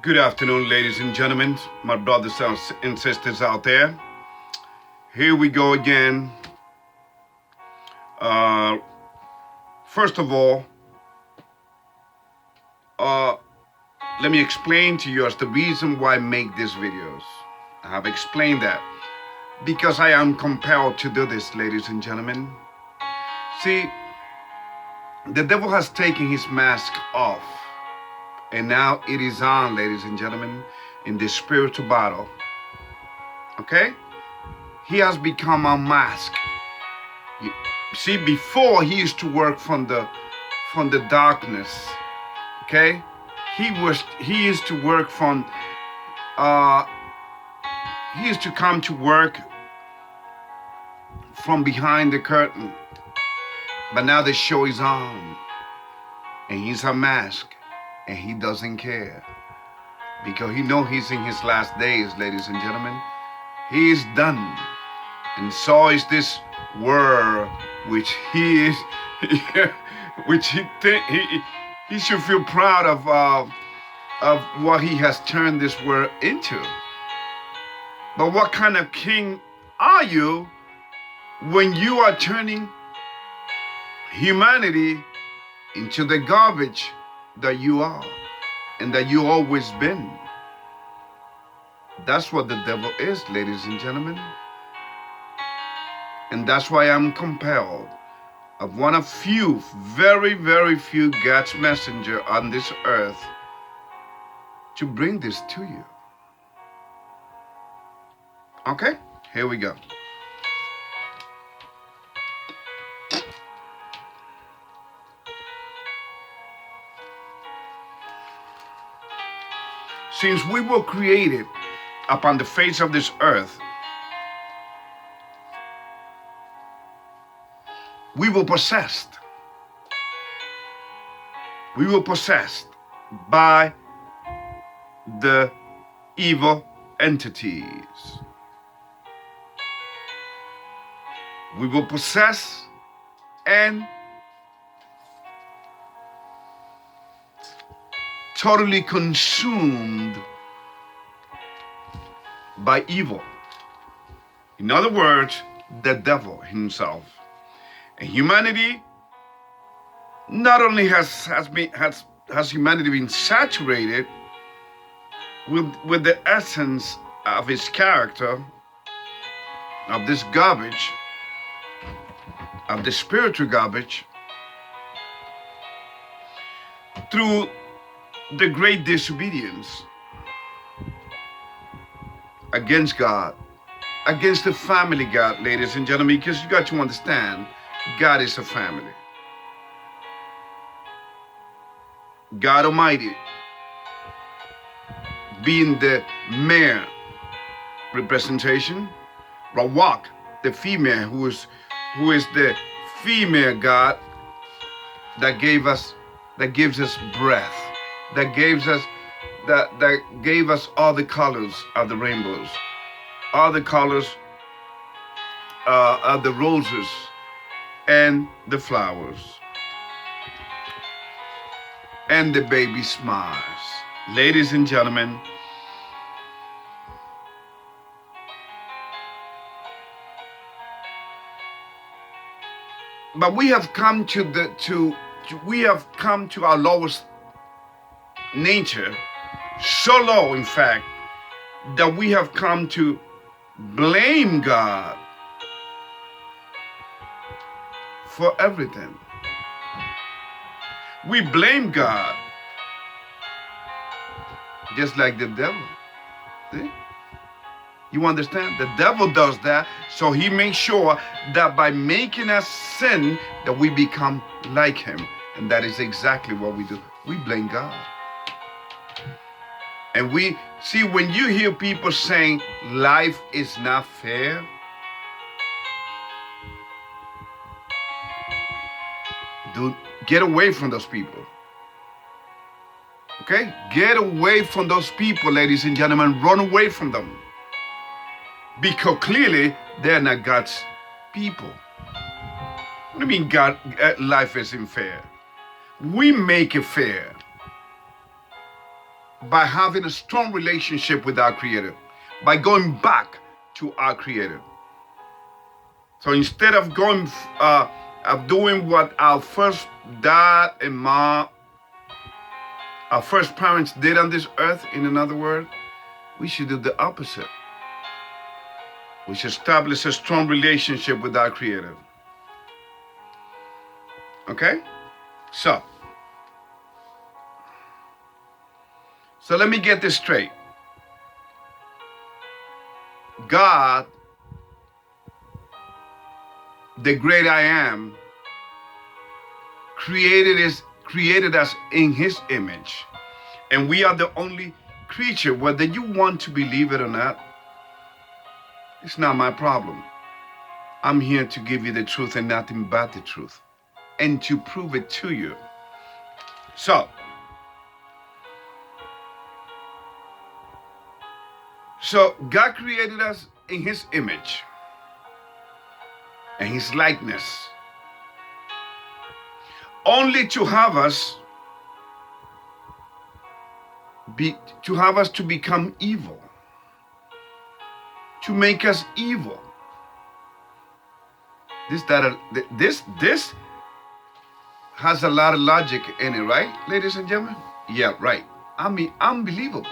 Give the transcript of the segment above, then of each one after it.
Good afternoon, ladies and gentlemen, my brothers and sisters out there. Here we go again. First of all, let me explain to you as the reason why I make these videos. I have explained that because I am compelled to do this, ladies and gentlemen. See, the devil has taken his mask off, and now it is on, ladies and gentlemen, in this spiritual battle. Okay? He has become unmasked. You see, before he used to work from the darkness. Okay? He used to work from he used to come to work from behind the curtain. But now the show is on, and he's unmasked, and he doesn't care, because he knows he's in his last days, ladies and gentlemen. He is done, and so is this world, which he is, which he should feel proud of what he has turned this world into. But what kind of king are you when you are turning humanity into the garbage that you are and that you always been? That's what the devil is, ladies and gentlemen. And that's why I'm compelled, of one of few, very, very few God's messenger on this earth, to bring this to you. Okay, here we go. Since we were created upon the face of this earth, we were possessed. We were possessed by the evil entities. We were possessed and totally consumed by evil. In other words, the devil himself. And humanity, not only has humanity been saturated with the essence of his character, of this garbage, of the spiritual garbage, through the great disobedience against God, against the family God, ladies and gentlemen, because you got to understand, God is a family. God Almighty being the male representation, Rawak, the female, who is the female God that gives us breath, that gave us all the colors of the rainbows, all the colors of the roses and the flowers, and the baby smiles. Ladies and gentlemen, but we have come to our lowest nature, so low in fact that we have come to blame God for everything. We blame God just like the devil. See? You understand? The devil does that, so he makes sure that by making us sin, that we become like him. And that is exactly what we do. We blame God. And we see, when you hear people saying life is not fair, dude, get away from those people. Okay? Get away from those people, ladies and gentlemen. Run away from them. Because clearly they're not God's people. What do you mean life isn't fair? We make it fair. by having a strong relationship with our Creator, by going back to our Creator. So instead of doing what our first dad and mom, our first parents did on this earth, in other words, we should do the opposite. We should establish a strong relationship with our Creator. Okay? So let me get this straight. God, the great I am, created us in His image. And we are the only creature, whether you want to believe it or not. It's not my problem. I'm here to give you the truth and nothing but the truth, and to prove it to you. So God created us in His image and His likeness, only to have us to become evil, to make us evil. This has a lot of logic in it, right, ladies and gentlemen? Yeah, right. I mean, unbelievable.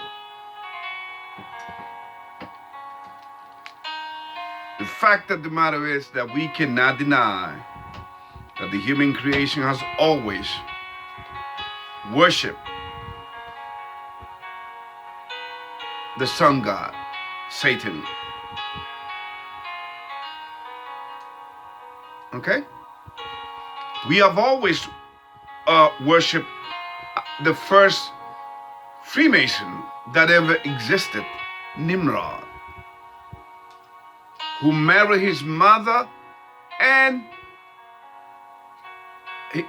The fact of the matter is that we cannot deny that the human creation has always worshipped the sun god, Satan. Okay? We have always worshipped the first Freemason that ever existed, Nimrod, who married his mother, and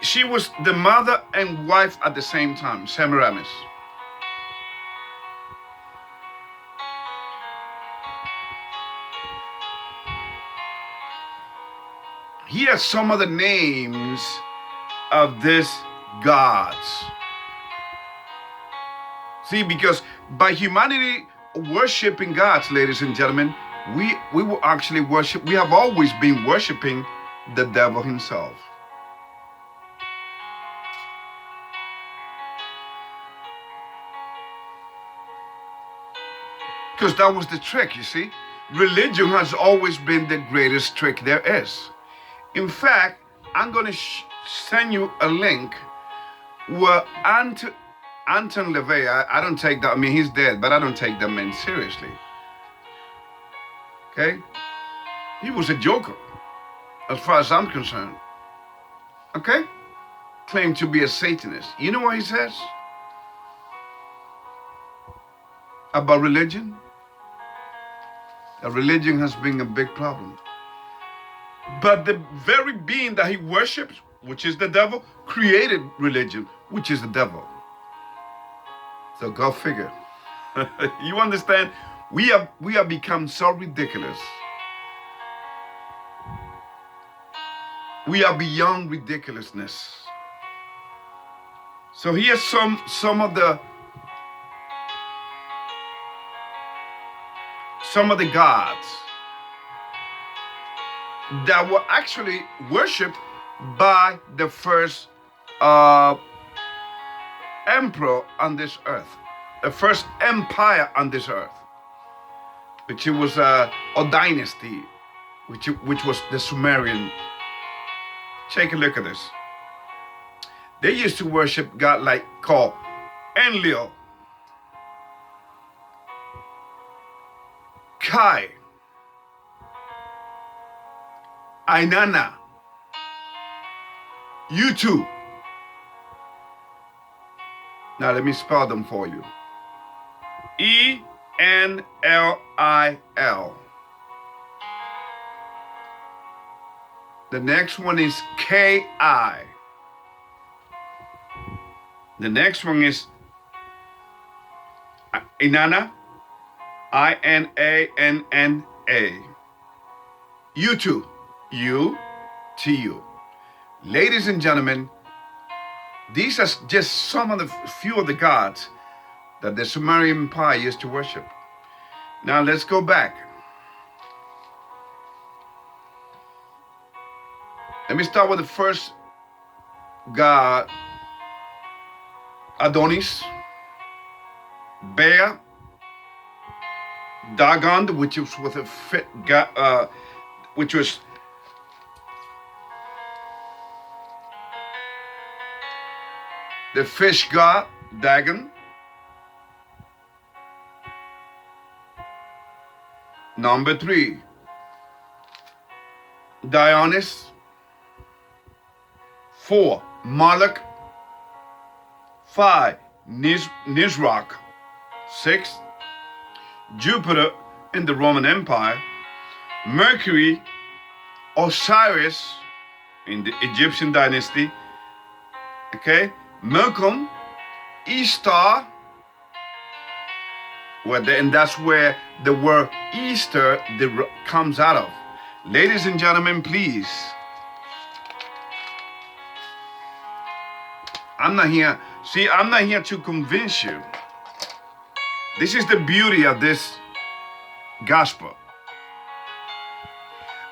she was the mother and wife at the same time, Semiramis. Here are some of the names of these gods. See, because by humanity worshiping gods, ladies and gentlemen, we will actually worship, we have always been worshiping the devil himself. Because that was the trick, you see. Religion has always been the greatest trick there is. In fact, I'm going to send you a link where Anton LaVey, I don't take that, I mean, he's dead, but I don't take that man seriously. Okay? He was a joker, as far as I'm concerned. Okay? Claimed to be a Satanist. You know what he says about religion? That religion has been a big problem. But the very being that he worships, which is the devil, created religion, which is the devil. So go figure. You understand? We have become so ridiculous. We are beyond ridiculousness. So here's some of the gods that were actually worshipped by the first emperor on this earth, the first empire on this earth, which was a dynasty, which was the Sumerian. Take a look at this. They used to worship God like called Enlil, Kai, Ainana, Utu. Now let me spell them for you. Enlil. The next one is Ki. The next one is Inanna, Inanna. Utu, U-T-U. Ladies and gentlemen, these are just some of the few of the gods that the Sumerian Empire used to worship. Now let's go back. Let me start with the first god, Adonis, Bear, Dagon, which was with a which was the fish god, Dagon. Number 3, Dionysus. 4, Moloch. 5, Nisroch. 6, Jupiter in the Roman Empire. Mercury, Osiris in the Egyptian dynasty. Okay, Mercom, Easter, and that's where the word Easter comes out of. Ladies and gentlemen, please. I'm not here to convince you. This is the beauty of this gospel.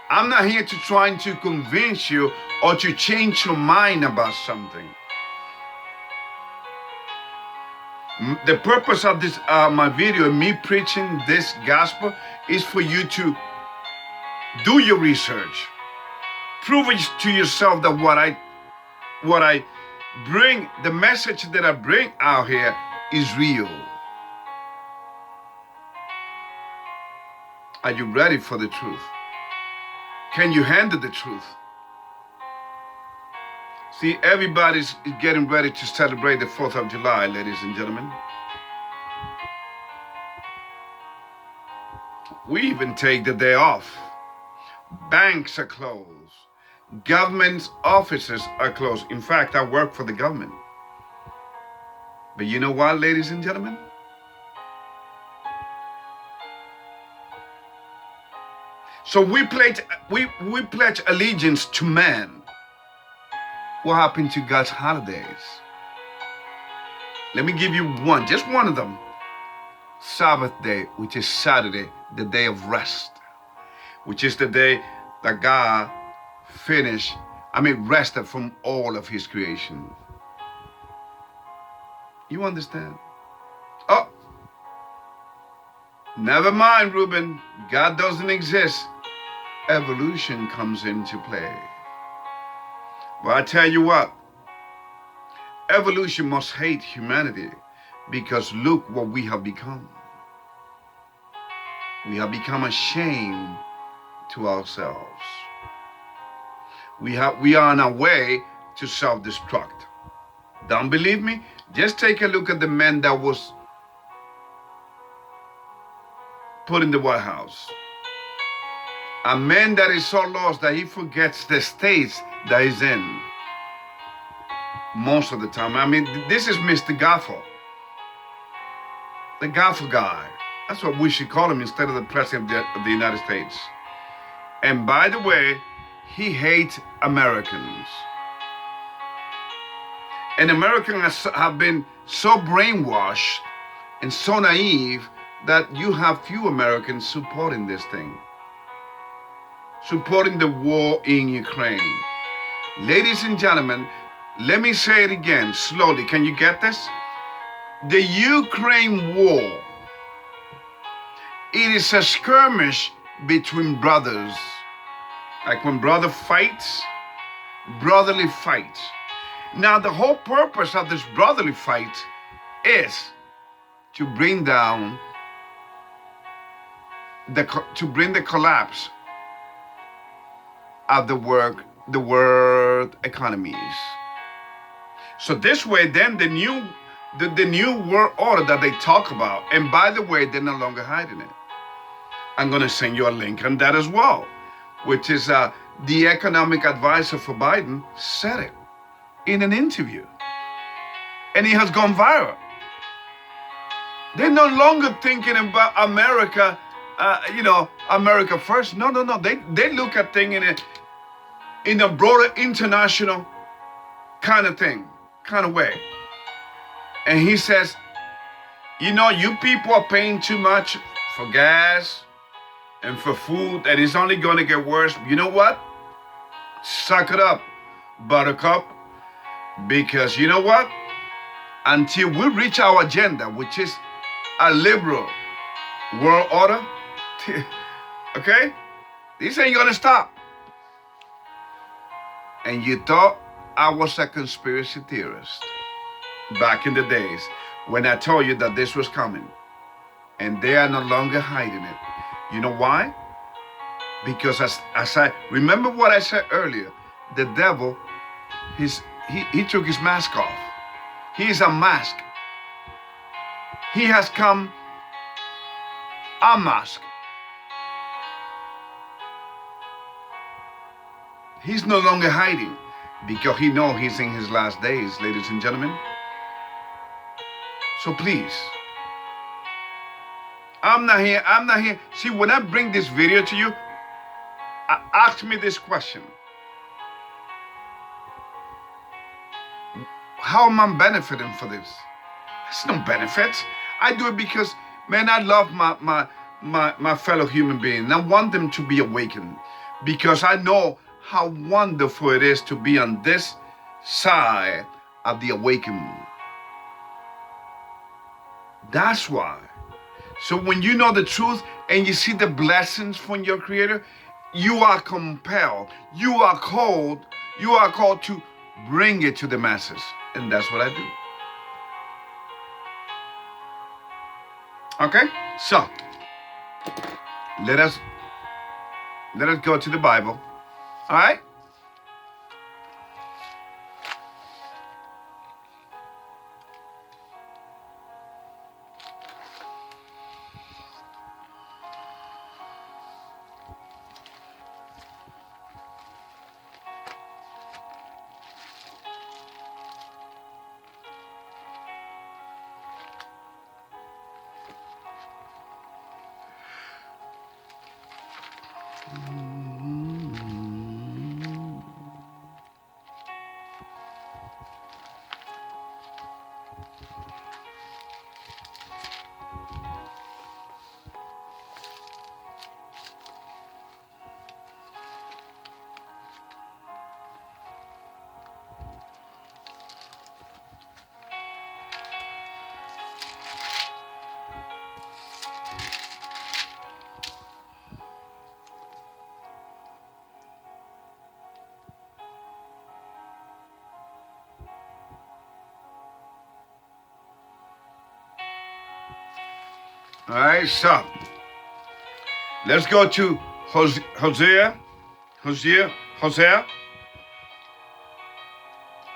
I'm not here to try to convince you or to change your mind about something. The purpose of this my video and me preaching this gospel is for you to do your research. Prove it to yourself that what I bring, the message that I bring out here is real. Are you ready for the truth? Can you handle the truth? See, everybody's getting ready to celebrate the 4th of July, ladies and gentlemen. We even take the day off. Banks are closed. Government offices are closed. In fact, I work for the government. But you know what, ladies and gentlemen? So we pledge allegiance to man. What happened to God's holidays? Let me give you one, just one of them. Sabbath day, which is Saturday, the day of rest, which is the day that God rested from all of his creation. You understand? Oh, never mind, Reuben. God doesn't exist. Evolution comes into play. Well, I tell you what, evolution must hate humanity because look what we have become. We have become a shame to ourselves. We are on our way to self-destruct. Don't believe me? Just take a look at the man that was put in the White House. A man that is so lost that he forgets the states that he's in. Most of the time. I mean, this is Mr. Gaffo. The Gaffo guy. That's what we should call him instead of the President of the United States. And by the way, he hates Americans. And Americans have been so brainwashed and so naive that you have few Americans supporting this thing. Supporting the war in Ukraine. Ladies and gentlemen, let me say it again slowly. Can you get this? The Ukraine war, it is a skirmish between brothers. Like when brother fights, brotherly fight. Now the whole purpose of this brotherly fight is to bring down the collapse of the world economies. So this way, then the new world order that they talk about, and by the way, they're no longer hiding it. I'm going to send you a link on that as well, which is the economic advisor for Biden said it in an interview, and it has gone viral. They're no longer thinking about America, America first. No. They look at things in a broader international kind of way. And he says, You know, you people are paying too much for gas and for food, and it's only going to get worse. You know what? Suck it up, buttercup, because you know what? Until we reach our agenda, which is a liberal world order, okay? This ain't going to stop. And you thought I was a conspiracy theorist back in the days when I told you that this was coming. And they are no longer hiding it. You know why? Because as I remember what I said earlier, the devil, he took his mask off. He is unmasked. He has come unmasked. He's no longer hiding because he knows he's in his last days, ladies and gentlemen. So please, I'm not here. See, when I bring this video to you, ask me this question. How am I benefiting for this? There's no benefits. I do it because, man, I love my fellow human being. I want them to be awakened because I know how wonderful it is to be on this side of the awakening. That's why. So when you know the truth and you see the blessings from your Creator, you are compelled, you are called to bring it to the masses. And that's what I do. Okay? So, let us go to the Bible. All right? All right, so let's go to Hosea,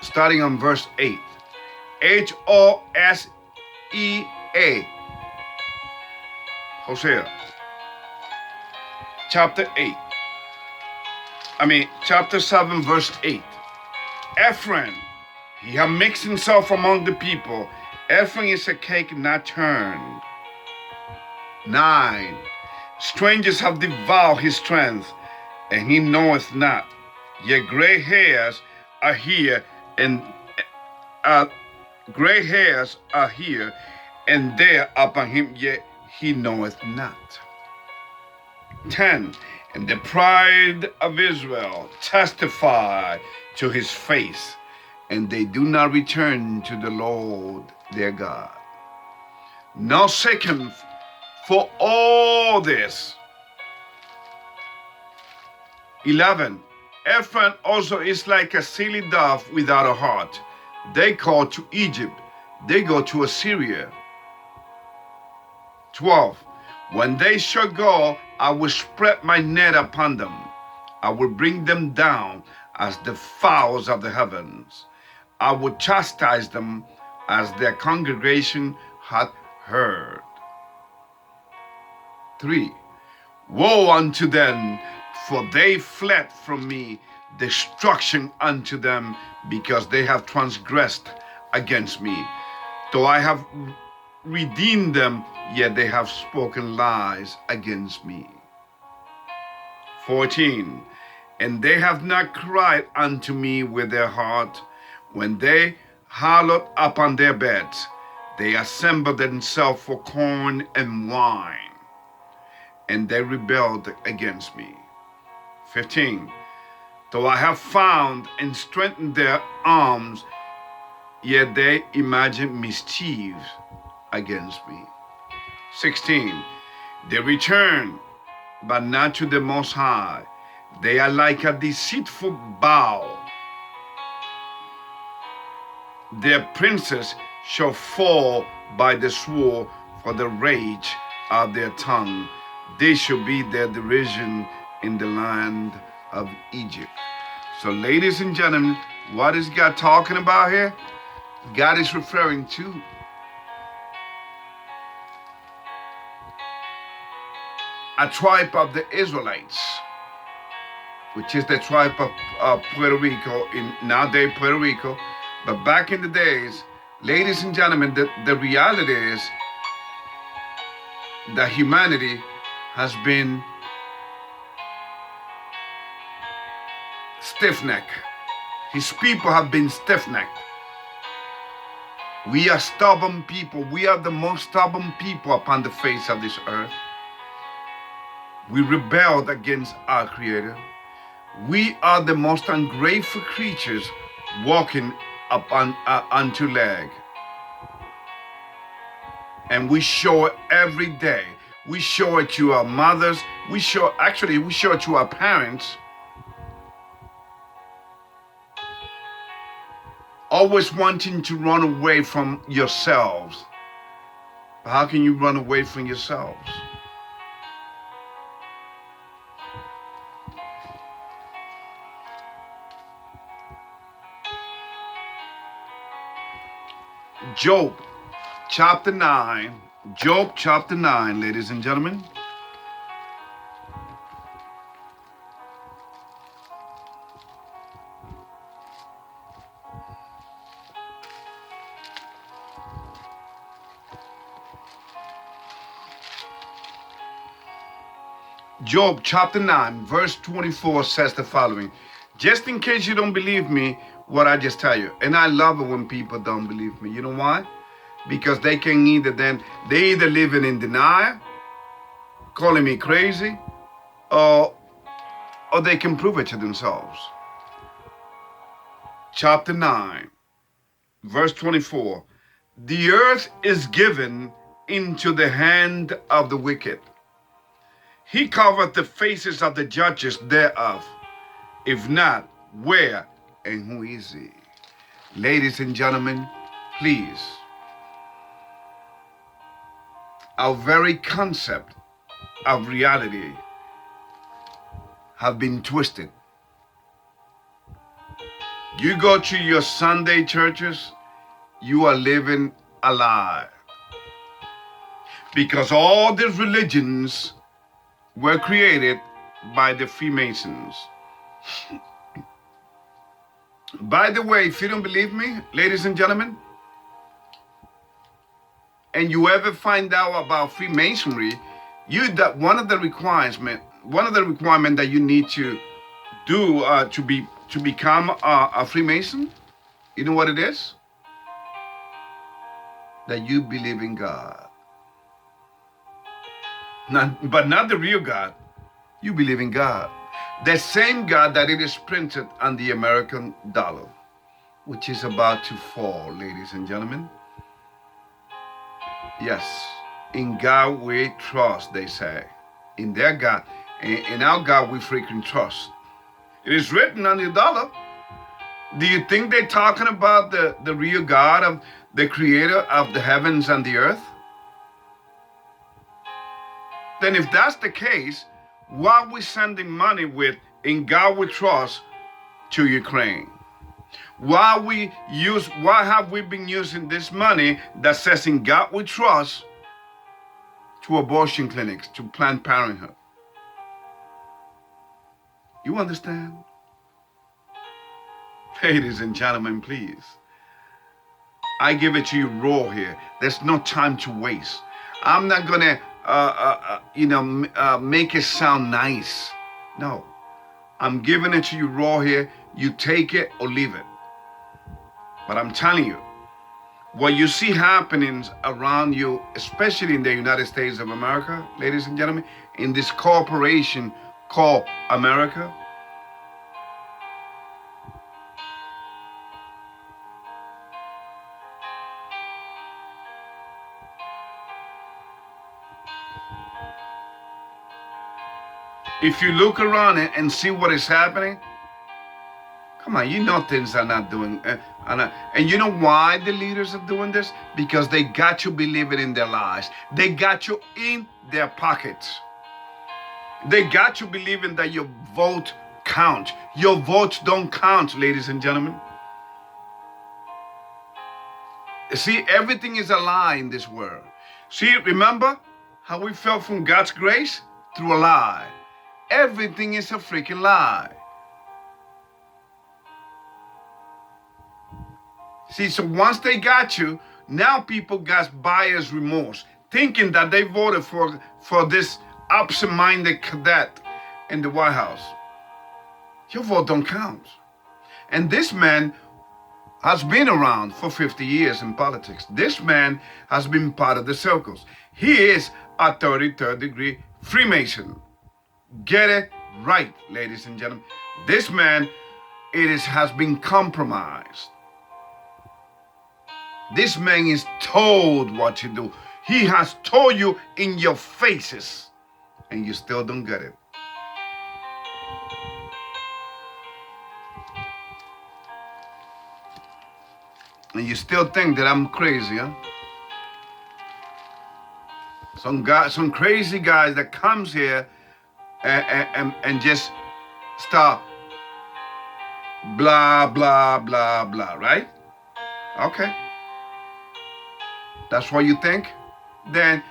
starting on verse 8. Hosea. Hosea. Chapter 7, verse 8. Ephraim, he has mixed himself among the people. Ephraim is a cake not turned. 9. Strangers have devoured his strength, and he knoweth not. Yet gray hairs are here, and there upon him, yet he knoweth not. 10. And the pride of Israel testify to his face, and they do not return to the Lord their God. Now second, for all this. 11. Ephraim also is like a silly dove without a heart. They call to Egypt, they go to Assyria. 12. When they shall go, I will spread my net upon them. I will bring them down as the fowls of the heavens. I will chastise them as their congregation hath heard. 3. Woe unto them, for they fled from me, destruction unto them, because they have transgressed against me. Though I have redeemed them, yet they have spoken lies against me. 14. And they have not cried unto me with their heart, when they hollowed upon their beds. They assembled themselves for corn and wine, and they rebelled against me. 15. Though I have found and strengthened their arms, yet they imagine mischief against me. 16. They return, but not to the Most High. They are like a deceitful bow. Their princes shall fall by the sword for the rage of their tongue. They shall be their derision in the land of Egypt. So ladies and gentlemen, what is God talking about here? God is referring to a tribe of the Israelites, which is the tribe of Puerto Rico, in nowadays Puerto Rico. But back in the days, ladies and gentlemen, the reality is that humanity has been stiff-necked. His people have been stiff-necked. We are stubborn people. We are the most stubborn people upon the face of this earth. We rebelled against our Creator. We are the most ungrateful creatures walking upon unto leg. And we show it every day. We show it to our mothers. We show it to our parents. Always wanting to run away from yourselves. But how can you run away from yourselves? Job chapter 9. Job chapter 9, ladies and gentlemen. Job chapter 9, verse 24 says the following. Just in case you don't believe me, what I just tell you. And I love it when people don't believe me. You know why? Because they can either living in denial, calling me crazy, or they can prove it to themselves. Chapter 9, verse 24. The earth is given into the hand of the wicked. He covereth the faces of the judges thereof. If not, where and who is he? Ladies and gentlemen, please. Our very concept of reality have been twisted. You go to your Sunday churches, you are living a lie. Because all these religions were created by the Freemasons. By the way, if you don't believe me, ladies and gentlemen, and you ever find out about Freemasonry, one of the requirements that you need to do to become a Freemason, you know what it is? That you believe in God. But not the real God. You believe in God. The same God that it is printed on the American dollar, which is about to fall, ladies and gentlemen. Yes, in God we trust, they say. In their God, in our God we freaking trust. It is written on the dollar. Do you think they're talking about the real God, of the creator of the heavens and the earth? Then if that's the case, why are we sending money with "In God We Trust" to Ukraine? Why have we been using this money that says "In God We Trust" to abortion clinics, to Planned Parenthood? You understand? Ladies and gentlemen, please. I give it to you raw here. There's no time to waste. I'm not gonna make it sound nice. No, I'm giving it to you raw here. You take it or leave it. But I'm telling you, what you see happening around you, especially in the United States of America, ladies and gentlemen, in this corporation called America, if you look around and see what is happening, come on, you know things are not doing, and you know why the leaders are doing this? Because they got you believing in their lies. They got you in their pockets. They got you believing that your vote counts. Your votes don't count, ladies and gentlemen. See, everything is a lie in this world. See, remember how we fell from God's grace? Through a lie. Everything is a freaking lie. See, so once they got you, now people got buyer's remorse, thinking that they voted for this absent-minded cadet in the White House. Your vote don't count. And this man has been around for 50 years in politics. This man has been part of the circles. He is a 33rd degree Freemason. Get it right, ladies and gentlemen. This man, has been compromised. This man is told what to do. He has told you in your faces, and you still don't get it. And you still think that I'm crazy, huh? Some crazy guys that comes here and just start blah, blah, blah, blah, right? Okay. That's what you think? Then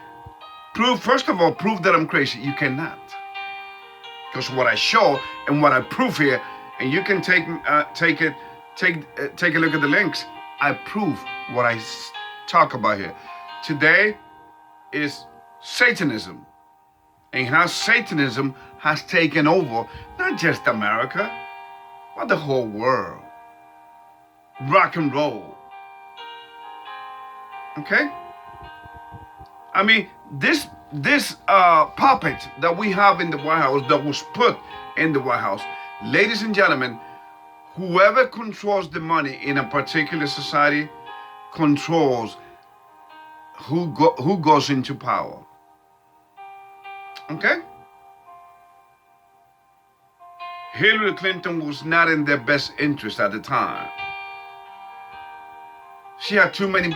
first of all, prove that I'm crazy. You cannot. Because what I show and what I prove here, and you can take a look at the links. I prove what I talk about here. Today is Satanism, and how Satanism has taken over not just America, but the whole world. Rock and roll. Okay? I mean, this puppet that we have in the White House, that was put in the White House, ladies and gentlemen, whoever controls the money in a particular society controls who goes into power. Okay? Hillary Clinton was not in their best interest at the time. She had too many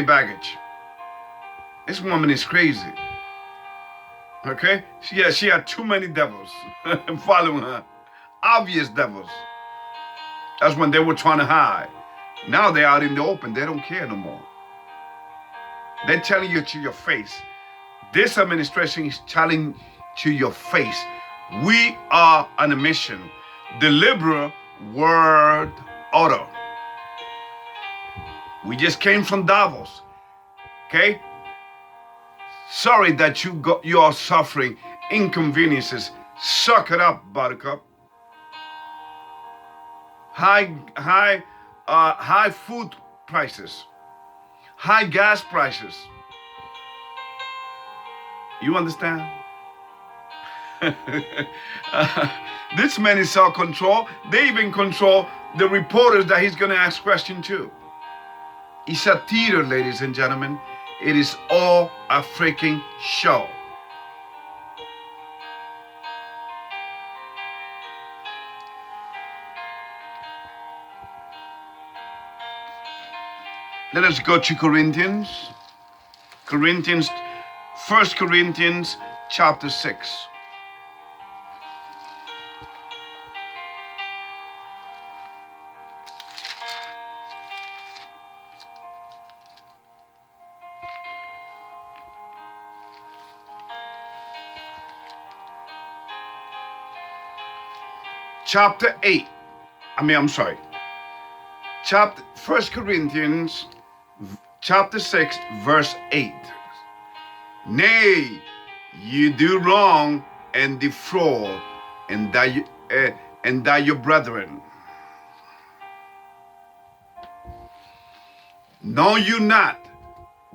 baggage. This woman is crazy. Okay? She had too many devils following her. Obvious devils. That's when they were trying to hide. Now they're out in the open. They don't care no more. They're telling you to your face. This administration is telling to your face, we are on a mission. The liberal world order. We just came from Davos. Okay? Sorry that you are suffering inconveniences. Suck it up, buttercup. High food prices, high gas prices. You understand? This man is self-control. They even control the reporters that he's going to ask questions to. It's a theater, ladies and gentlemen. It is all a freaking show. Let us go to Corinthians. 1 Corinthians chapter 6. Chapter 8. Chapter 1 Corinthians chapter 6 verse 8. Nay, you do wrong and defraud, and that your brethren. Know you not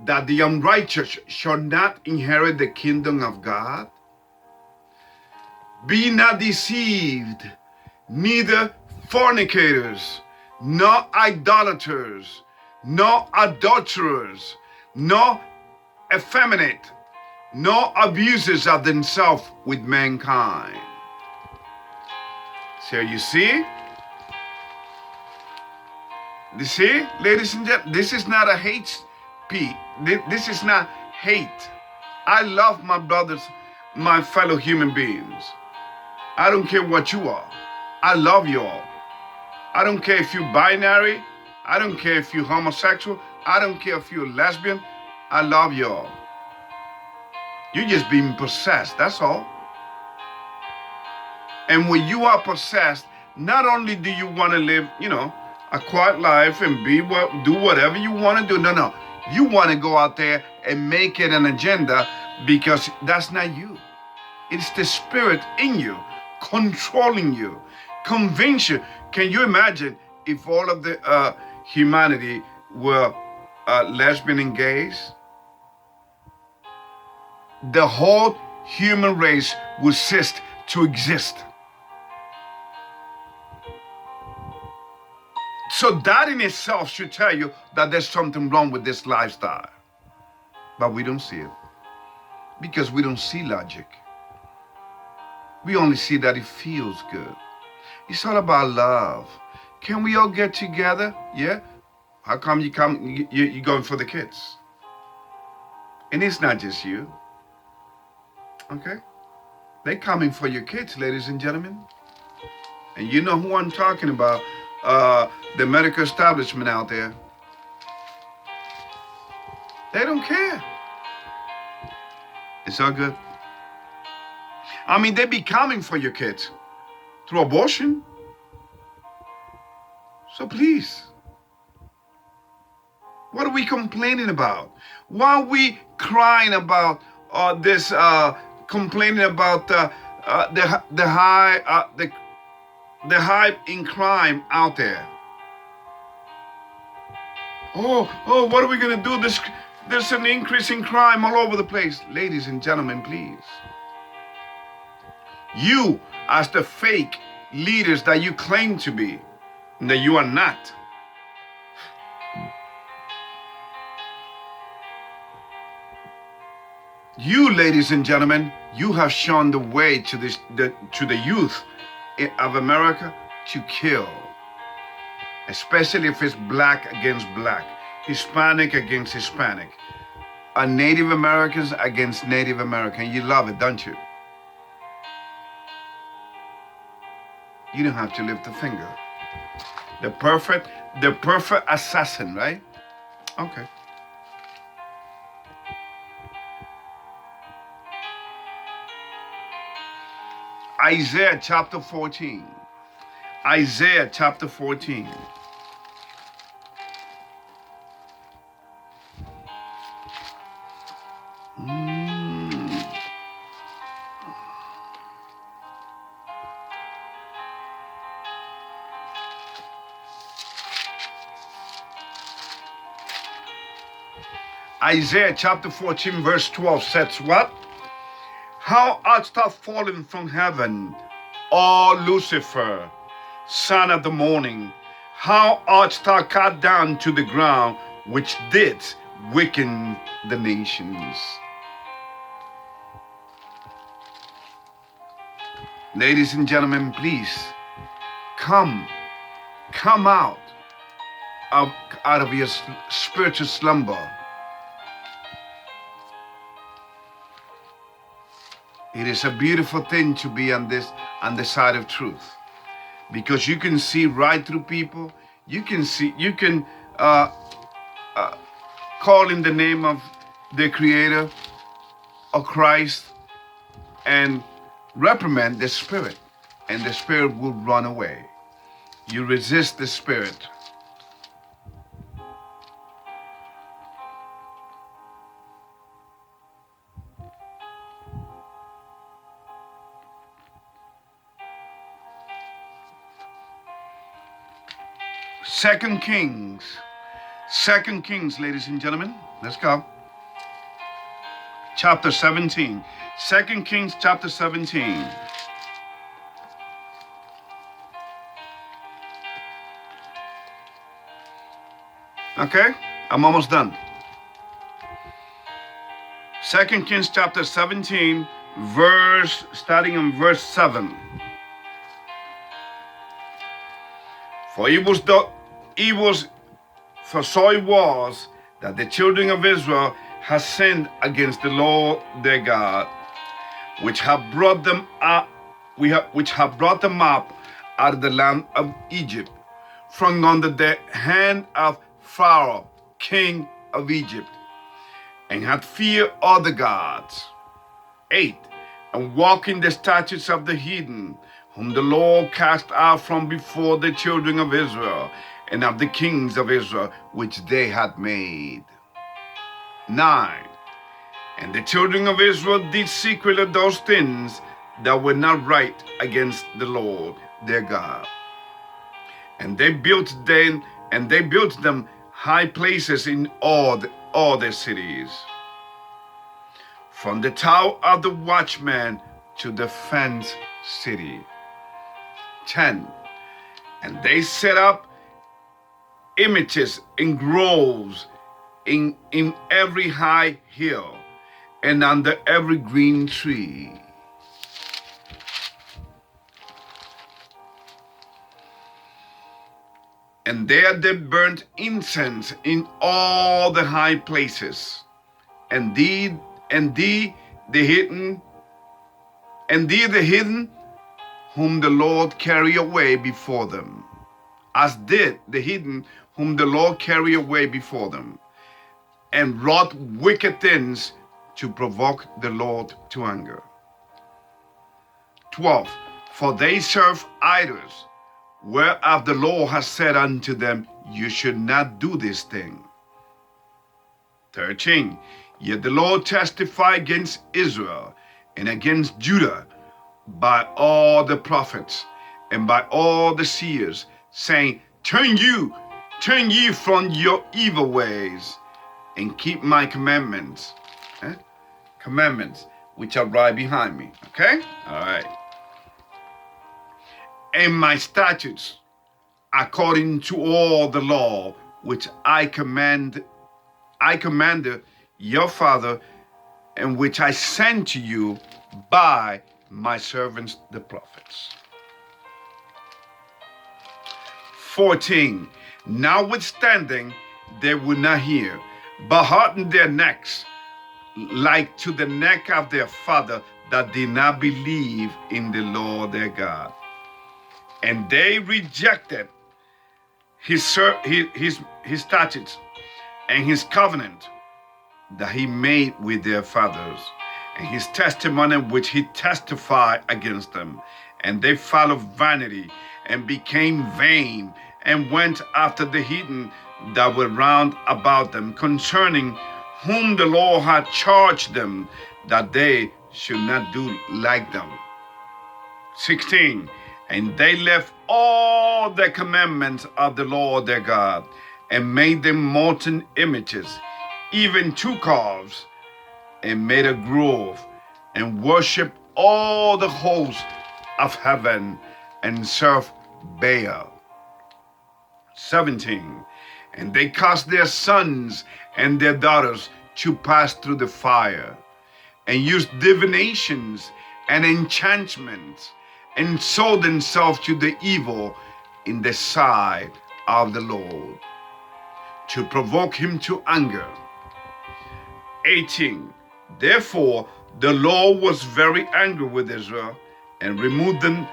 that the unrighteous shall not inherit the kingdom of God? Be not deceived, neither fornicators, nor idolaters, nor adulterers, nor effeminate, nor abusers of themselves with mankind. So you see? You see, ladies and gentlemen, this is not a hate speech. This is not hate. I love my brothers, my fellow human beings. I don't care what you are. I love you all. I don't care if you're binary. I don't care if you're homosexual. I don't care if you're lesbian. I love you all. You're just being possessed, that's all. And when you are possessed, not only do you want to live, a quiet life and do whatever you want to do. No. You want to go out there and make it an agenda, because that's not you. It's the spirit in you, controlling you, convince you. Can you imagine if all of the humanity were lesbian and gays? The whole human race would cease to exist. So that in itself should tell you that there's something wrong with this lifestyle. But we don't see it, because we don't see logic. We only see that it feels good. It's all about love. Can we all get together? Yeah. How come you're going for the kids? And it's not just you. Okay? They're coming for your kids, ladies and gentlemen. And you know who I'm talking about. The medical establishment out there. They don't care. It's all good. I mean, they be coming for your kids through abortion. So please, what are we complaining about? Why are we crying about this? Complaining about the hype in crime out there. Oh, what are we gonna do? There's an increase in crime all over the place. Ladies and gentlemen, please. You, as the fake leaders that you claim to be, that you are not. You, ladies and gentlemen, you have shown the way to the youth of America to kill, especially if it's black against black, Hispanic against Hispanic, Native Americans against Native American. You love it, don't you? You don't have to lift a finger. The perfect assassin, right? Okay. Isaiah chapter 14. Isaiah chapter 14. Isaiah chapter 14 verse 12 says what? How art thou fallen from heaven, O Lucifer, son of the morning? How art thou cut down to the ground, which didst weaken the nations? Ladies and gentlemen, please, come out of your spiritual slumber. It is a beautiful thing to be on the side of truth, because you can see right through people. You can call in the name of the Creator of Christ and reprimand the spirit, and the spirit will run away. You resist the spirit. 2 Kings, ladies and gentlemen. Let's go. Chapter 17. 2 Kings chapter 17. Okay, I'm almost done. 2 Kings chapter 17, starting in verse 7. For so it was that the children of Israel had sinned against the Lord their God, which have brought them up out of the land of Egypt, from under the hand of Pharaoh, king of Egypt, and had feared other gods. 8. And walked in the statutes of the heathen, whom the Lord cast out from before the children of Israel, and of the kings of Israel, which they had made. 9. And the children of Israel did secretly those things that were not right against the Lord their God. And they built them high places in all their cities, from the tower of the watchman to the fenced city. 10. And they set up images in groves in every high hill and under every green tree. And there they burnt incense in all the high places, and the hidden, whom the Lord carried away before them, as did the hidden whom the Lord carried away before them, and wrought wicked things to provoke the Lord to anger. 12. For they serve idols, whereof the Lord has said unto them, you should not do this thing. 13. Yet the Lord testified against Israel and against Judah by all the prophets and by all the seers, saying, Turn ye from your evil ways, and keep my commandments. Commandments, which are right behind me. Okay? All right. And my statutes, according to all the law which I commanded your father, and which I sent to you by my servants the prophets. 14. Notwithstanding, they would not hear, but hardened their necks, like to the neck of their father that did not believe in the Lord their God. And they rejected his statutes and his covenant that he made with their fathers, and his testimony which he testified against them. And they followed vanity and became vain, and went after the heathen that were round about them, concerning whom the Lord had charged them that they should not do like them. 16. And they left all the commandments of the Lord their God, and made them molten images, even 2 calves, and made a grove, and worshipped all the hosts of heaven, and served Baal. 17. And they caused their sons and their daughters to pass through the fire, and used divinations and enchantments, and sold themselves to the evil in the sight of the Lord, to provoke him to anger. 18. Therefore the Lord was very angry with Israel, and removed them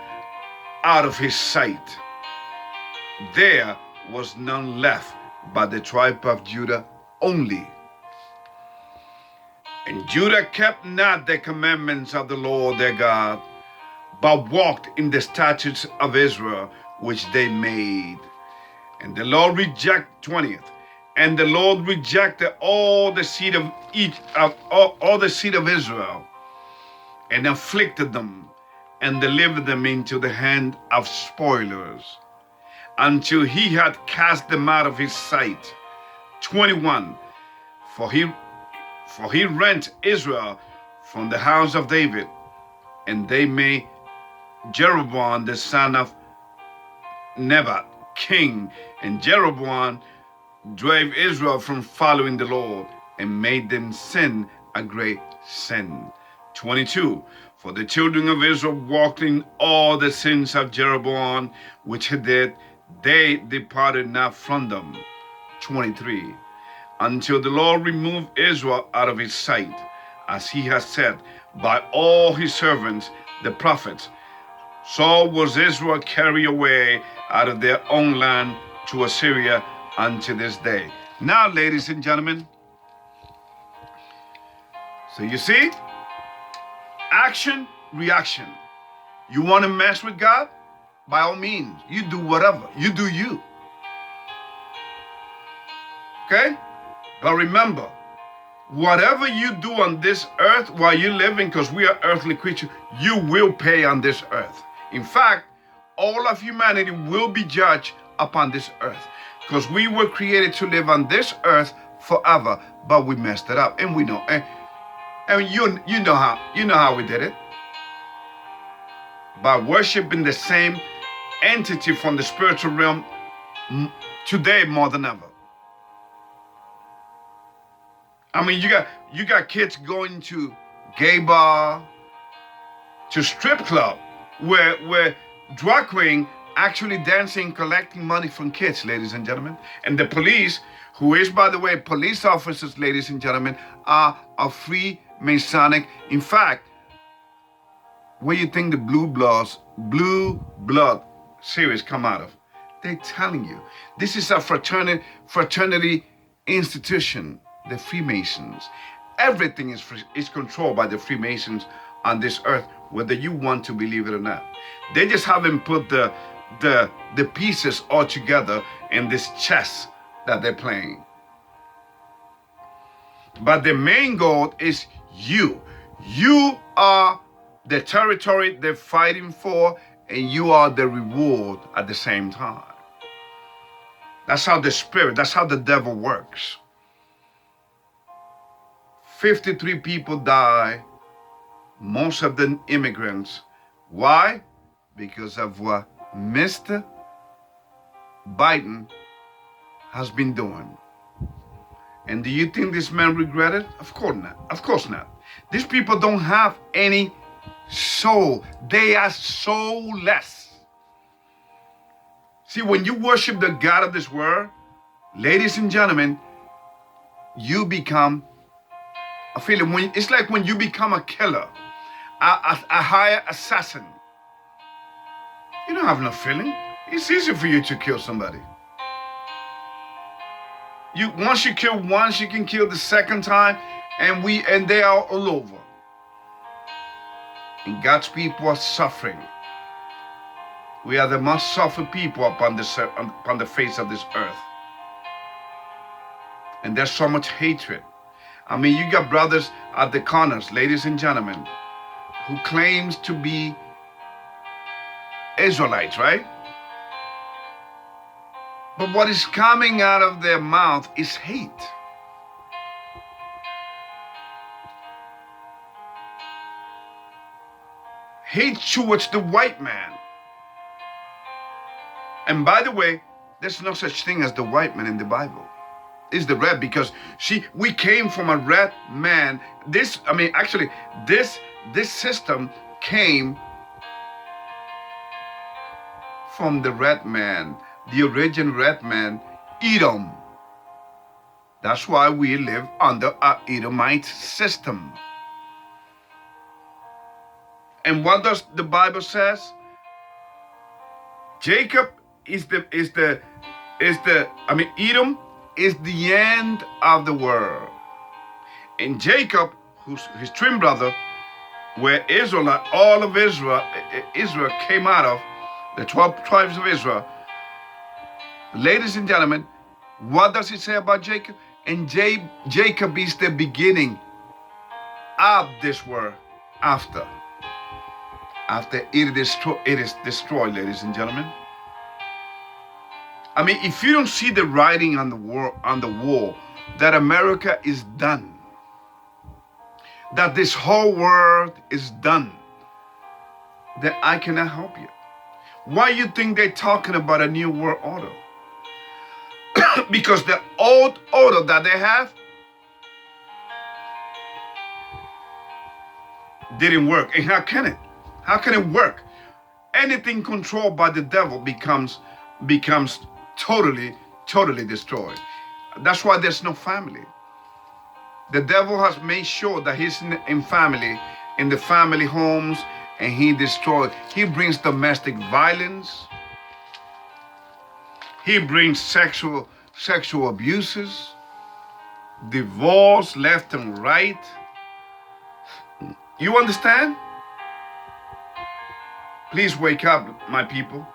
out of his sight. There was none left but the tribe of Judah only. And Judah kept not the commandments of the Lord their God, but walked in the statutes of Israel which they made. And the Lord rejected, 20th, and the Lord rejected all the seed of Israel, and afflicted them, and delivered them into the hand of spoilers, until he had cast them out of his sight, 21. For he rent Israel from the house of David, and they made Jeroboam the son of Nebat king, and Jeroboam drove Israel from following the Lord, and made them sin a great sin. 22. For the children of Israel walked in all the sins of Jeroboam, which he did, they departed not from them. 23. Until the Lord removed Israel out of his sight, as he has said, by all his servants, the prophets. So was Israel carried away out of their own land to Assyria unto this day. Now, ladies and gentlemen, so you see, action, reaction. You want to mess with God? By all means, you do whatever. You do you. Okay? But remember, whatever you do on this earth while you're living, because we are earthly creatures, you will pay on this earth. In fact, all of humanity will be judged upon this earth, because we were created to live on this earth forever, but we messed it up, and we know. And you know how we did it. By worshiping the same entity from the spiritual realm today more than ever. I mean, you got kids going to gay bar, to strip club, where drag queen actually dancing, collecting money from kids, ladies and gentlemen. And the police, who is, by the way, police officers, ladies and gentlemen, are Freemasonic. In fact, where you think the Blue Blood series come out of? They're telling you, this is a fraternity institution, the Freemasons. Everything is controlled by the Freemasons on this earth, whether you want to believe it or not. They just haven't put the pieces all together in this chess that they're playing. But the main goal is you. You are the territory they're fighting for, and you are the reward at the same time. That's how that's how the devil works. 53 people die, most of them immigrants. Why? Because of what Mr. Biden has been doing. And do you think this man regretted? Of course not. Of course not. These people don't have any soul. They are soulless. See, when you worship the God of this world, ladies and gentlemen, you become a feeling. It's like when you become a killer, a higher assassin. You don't have no feeling. It's easy for you to kill somebody. Once you kill once, you can kill the second time, and they are all over. And God's people are suffering. We are the most suffered people upon the face of this earth. And there's so much hatred. I mean, you got brothers at the corners, ladies and gentlemen, who claims to be Israelites, right? But what is coming out of their mouth is hate. Hate towards the white man. And by the way, there's no such thing as the white man in the Bible. It's the red, because we came from a red man. This system came from the red man, the original red man, Edom. That's why we live under an Edomite system. And what does the Bible says? Edom is the end of the world. And Jacob, who's his twin brother, where all of Israel came out of, the 12 tribes of Israel. Ladies and gentlemen, what does it say about Jacob? And Jacob is the beginning of this world after it is destroyed, ladies and gentlemen. I mean, if you don't see the writing on the wall that America is done, that this whole world is done, then I cannot help you. Why you think they're talking about a new world order? Because the old order that they have didn't work. And how can it? How can it work? Anything controlled by the devil becomes totally destroyed. That's why there's no family. The devil has made sure that he's in family, in the family homes, and he destroys. He brings domestic violence. He brings sexual abuses, divorce left and right. You understand? Please wake up, my people.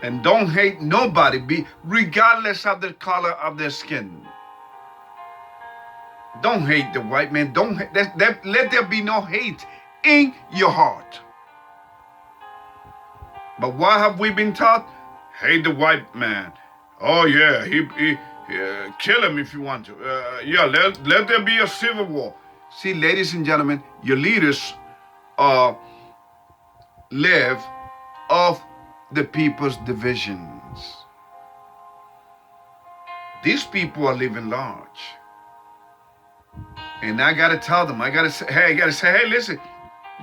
And don't hate nobody, regardless of the color of their skin. Don't hate the white man. Don't hate, let there be no hate in your heart. But what have we been taught? Hate the white man. Oh yeah, he kill him if you want to. Yeah, let there be a civil war. See, ladies and gentlemen, your leaders live off the people's divisions. These people are living large. And I gotta tell them, I gotta say, hey, listen,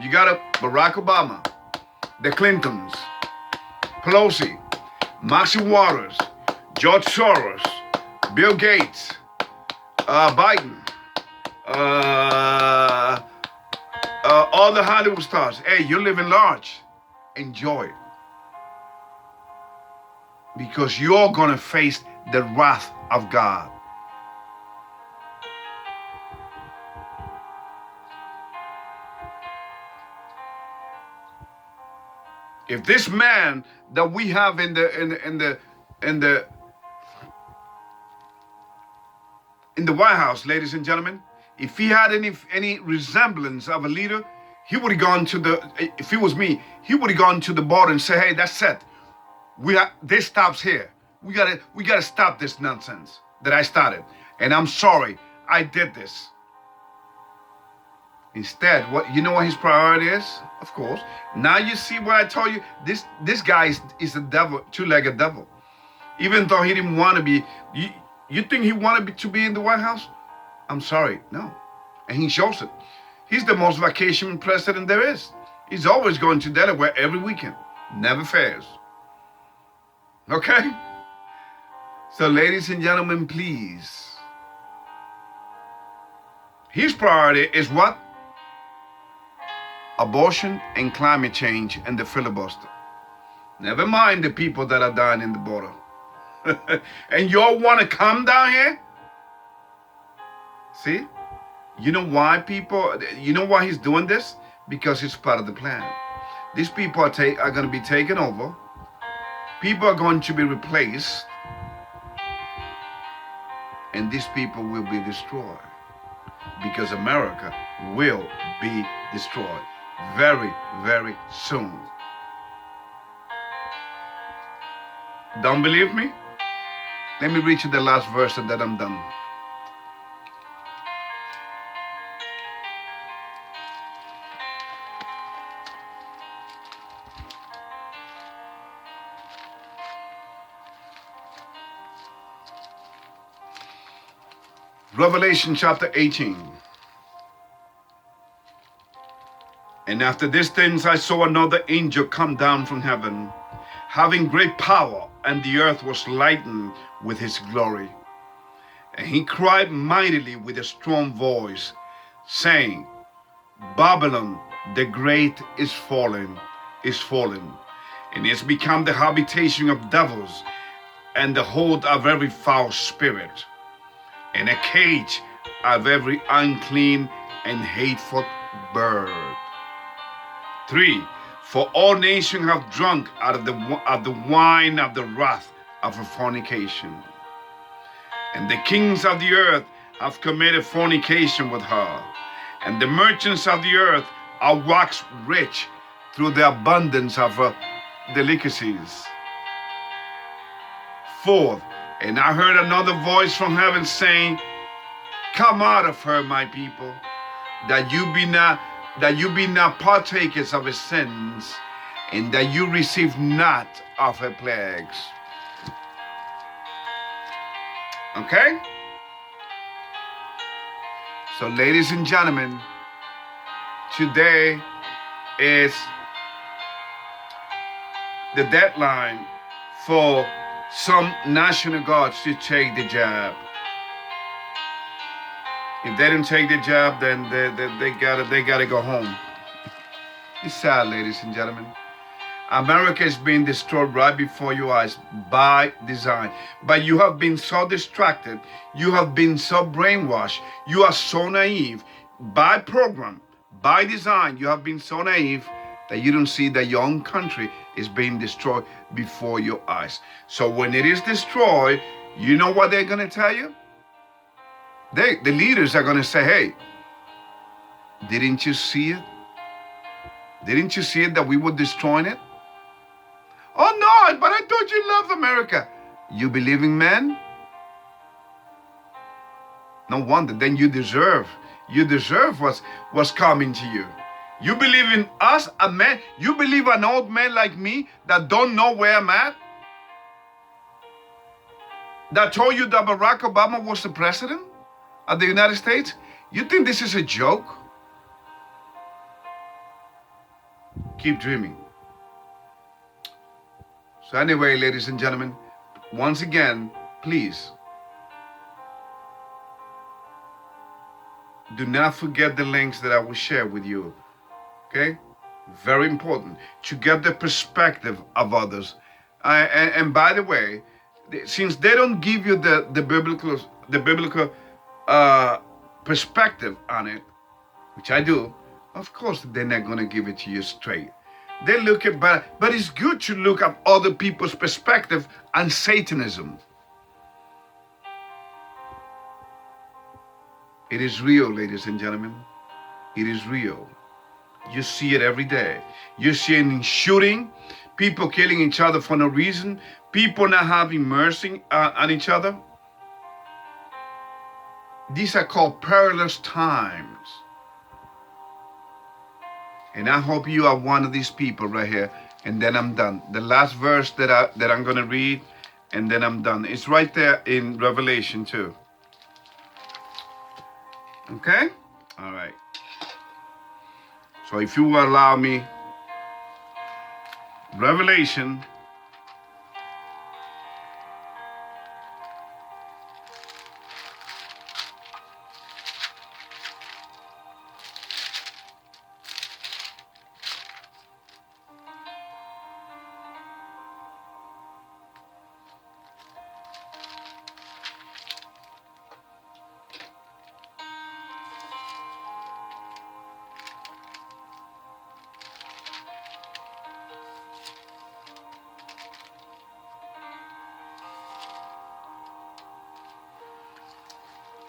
you got Barack Obama, the Clintons, Pelosi, Maxine Waters, George Soros, Bill Gates, Biden, all the Hollywood stars. Hey, you're living large. Enjoy it. Because you're gonna face the wrath of God. If this man that we have in the White House, ladies and gentlemen, if he had any resemblance of a leader, he would have gone to if it was me, he would have gone to the border and say, hey, that's it. This stops here. We gotta stop this nonsense that I started. And I'm sorry, I did this. Instead, you know what his priority is? Of course. Now you see what I told you. This guy is the devil, two-legged devil. Even though he didn't want to be, you think he wanted to be in the White House? I'm sorry, no. And he shows it. He's the most vacation president there is. He's always going to Delaware every weekend. Never fails. Okay? So ladies and gentlemen, please. His priority is what? Abortion and climate change and the filibuster. Never mind the people that are dying in the border. And you all want to come down here? See? You know why you know why he's doing this? Because it's part of the plan. These people are going to be taken over. People are going to be replaced. And these people will be destroyed. Because America will be destroyed very, very soon. Don't believe me? Let me read you the last verse and then I'm done. Revelation chapter 18. And after these things I saw another angel come down from heaven, having great power, and the earth was lightened with his glory. And he cried mightily with a strong voice, saying, Babylon the great is fallen, and is become the habitation of devils, and the hold of every foul spirit, and a cage of every unclean and hateful bird. 3. For all nations have drunk out of the wine of the wrath of her fornication. And the kings of the earth have committed fornication with her. And the merchants of the earth are waxed rich through the abundance of her delicacies. 4th, and I heard another voice from heaven saying, come out of her, my people, that you be not partakers of her sins, and that you receive not of her plagues. Okay? So, ladies and gentlemen, today is the deadline for some national guards to take the jab. If they didn't take the jab, then they gotta go home. It's sad, ladies and gentlemen. America is being destroyed right before your eyes by design. But you have been so distracted, you have been so brainwashed, you are so naive by program, by design. You have been so naive that you don't see that your own country is being destroyed before your eyes. So when it is destroyed, you know what they're gonna tell you? The leaders are gonna say, hey, didn't you see it? Didn't you see it that we were destroying it? Oh no, but I thought you loved America. You believing man? No wonder, then you deserve what's coming to you. You believe in us, a man, you believe an old man like me that don't know where I'm at? That told you that Barack Obama was the president of the United States? You think this is a joke? Keep dreaming. So anyway, ladies and gentlemen, once again, please, do not forget the links that I will share with you, okay? Very important to get the perspective of others. And by the way, since they don't give you the biblical perspective on it, which I do, of course they're not going to give it to you straight. They look at, but it's good to look at other people's perspective on Satanism. It is real, ladies and gentlemen. It is real. You see it every day. You see it in shooting, people killing each other for no reason, people not having mercy on each other. These are called perilous times. And I hope you are one of these people right here. And then I'm done. The last verse that I'm going to read, and then I'm done. It's right there in Revelation 2. Okay? All right. So if you will allow me, Revelation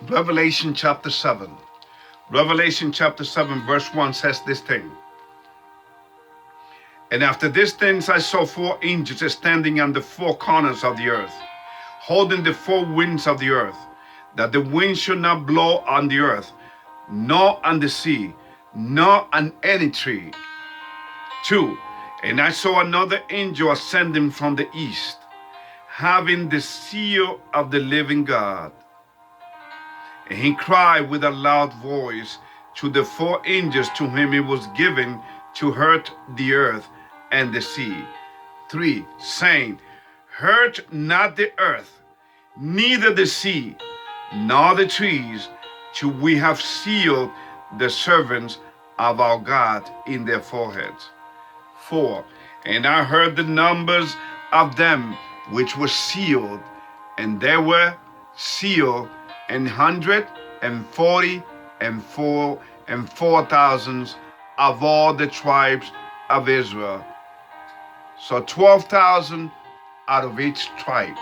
Revelation chapter 7. Revelation chapter 7 verse 1 says this thing. And after these things I saw 4 angels standing on the 4 corners of the earth, holding the 4 winds of the earth, that the wind should not blow on the earth, nor on the sea, nor on any tree. 2. And I saw another angel ascending from the east, having the seal of the living God. And he cried with a loud voice to the 4 angels to whom it was given to hurt the earth and the sea. 3, saying, hurt not the earth, neither the sea, nor the trees, till we have sealed the servants of our God in their foreheads. 4, and I heard the numbers of them which were sealed, and they were sealed 144,000 of all the tribes of Israel. So 12,000 out of each tribe.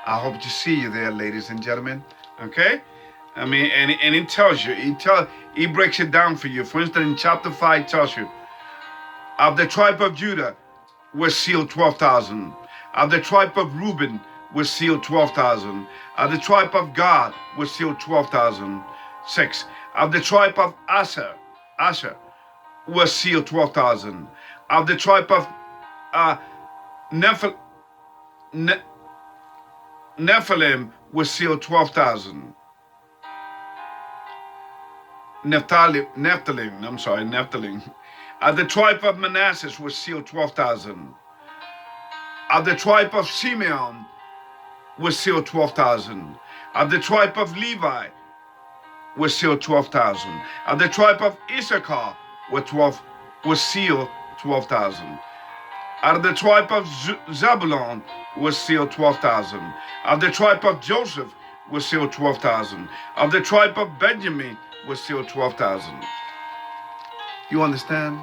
I hope to see you there, ladies and gentlemen. Okay? I mean, and it tells you, it breaks it down for you. For instance, in chapter 5 it tells you, of the tribe of Judah were sealed 12,000. Of the tribe of Reuben was sealed 12,000. Of the tribe of Gad was sealed 12,000. 6. Of the tribe of Asher was sealed 12,000. Of the tribe of Nephilim was sealed 12,000. Nephilim. Of the tribe of Manasseh was sealed 12,000. Of the tribe of Simeon was sealed 12,000. Of the tribe of Levi was sealed 12,000. Of the tribe of Issachar was sealed 12,000. Out of the tribe of Zebulun was sealed 12,000. Of the tribe of Joseph was sealed 12,000. Of the tribe of Benjamin was sealed 12,000. You understand?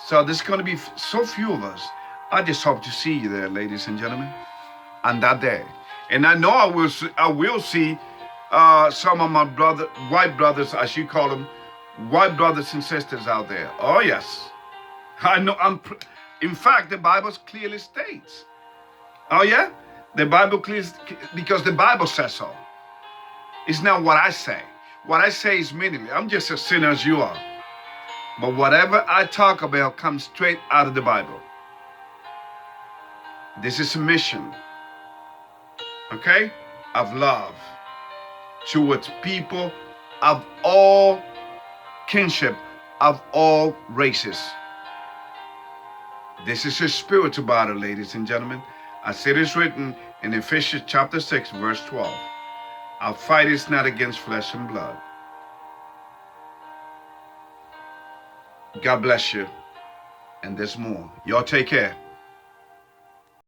So there's going to be so few of us. I just hope to see you there, ladies and gentlemen, on that day. And I know I will see some of my white brothers, as you call them, white brothers and sisters out there. Oh yes, I know. In fact, the Bible clearly states. Oh yeah, the Bible clearly, because the Bible says so. It's not what I say. What I say is meaningless. I'm just as sinner as you are. But whatever I talk about comes straight out of the Bible. This is a mission, okay, of love towards people of all kinship, of all races. This is a spiritual battle, ladies and gentlemen. As it is written in Ephesians chapter 6, verse 12. Our fight is not against flesh and blood. God bless you. And there's more. Y'all take care.